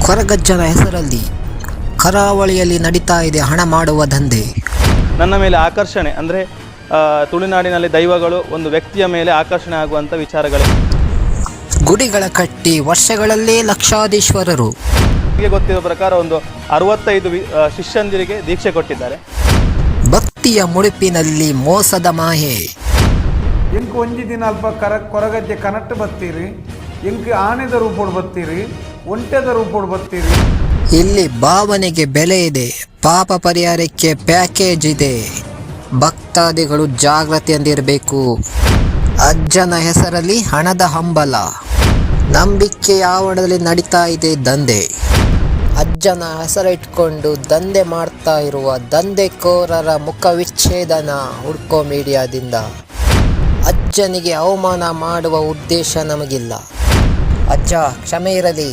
ಕೊರಗಜ್ಜನ ಹೆಸರಲ್ಲಿ ಕರಾವಳಿಯಲ್ಲಿ ನಡೀತಾ ಇದೆ ಹಣ ಮಾಡುವ ದಂಧೆ. ನನ್ನ ಮೇಲೆ ಆಕರ್ಷಣೆ ಅಂದರೆ ತುಳುನಾಡಿನಲ್ಲಿ ದೈವಗಳು ಒಂದು ವ್ಯಕ್ತಿಯ ಮೇಲೆ ಆಕರ್ಷಣೆ ಆಗುವಂಥ ವಿಚಾರಗಳೇ. ಗುಡಿಗಳ ಕಟ್ಟಿ ವರ್ಷಗಳಲ್ಲೇ ಲಕ್ಷಾಧೀಶ್ವರರು. ನಿಮಗೆ ಗೊತ್ತಿರೋ ಪ್ರಕಾರ ಒಂದು 65 ಶಿಷ್ಯಂದಿರಿಗೆ ದೀಕ್ಷೆ ಕೊಟ್ಟಿದ್ದಾರೆ. ಭಕ್ತಿಯ ಮುಡುಪಿನಲ್ಲಿ ಮೋಸದ ಮಾಹೆ. ಎಂಕ್ ಒಂಜಿ ದಿನ ಅಲ್ಪ ಕೊರಗಜ್ಜೆ ಕನಟ್ಟು ಬತ್ತೀರಿ, ಎಂಕ್ ಆನೆದ ರೂಪೋಡು ಬತ್ತೀರಿ, ಒಂಟೆದ ರೂಪೋಡು ಬತ್ತೀರಿ. ಇಲ್ಲಿ ಭಾವನೆಗೆ ಬೆಲೆ ಇದೆ, ಪಾಪ ಪರಿಹಾರಕ್ಕೆ ಪ್ಯಾಕೇಜ್ ಇದೆ. ಭಕ್ತಾದಿಗಳು ಜಾಗೃತಿಯಿಂದಿರಬೇಕು. ಅಜ್ಜನ ಹೆಸರಲ್ಲಿ ಹಣದ ಹಂಬಲ, ನಂಬಿಕೆಯ ಆವರಣದಲ್ಲಿ ನಡೀತಾ ಇದೆ ದಂಧೆ. ಅಜ್ಜನ ಹೆಸರಿಟ್ಕೊಂಡು ದಂಧೆ ಮಾಡ್ತಾ ಇರುವ ದಂಧೆಕೋರರ ಮುಖ ವಿಚ್ಛೇದನ ಹುಡ್ಕೋ ಮೀಡಿಯಾದಿಂದ. ಅಜ್ಜನಿಗೆ ಅವಮಾನ ಮಾಡುವ ಉದ್ದೇಶ ನಮಗಿಲ್ಲ. ಅಜ್ಜ ಕ್ಷಮೆ ಇರಲಿ.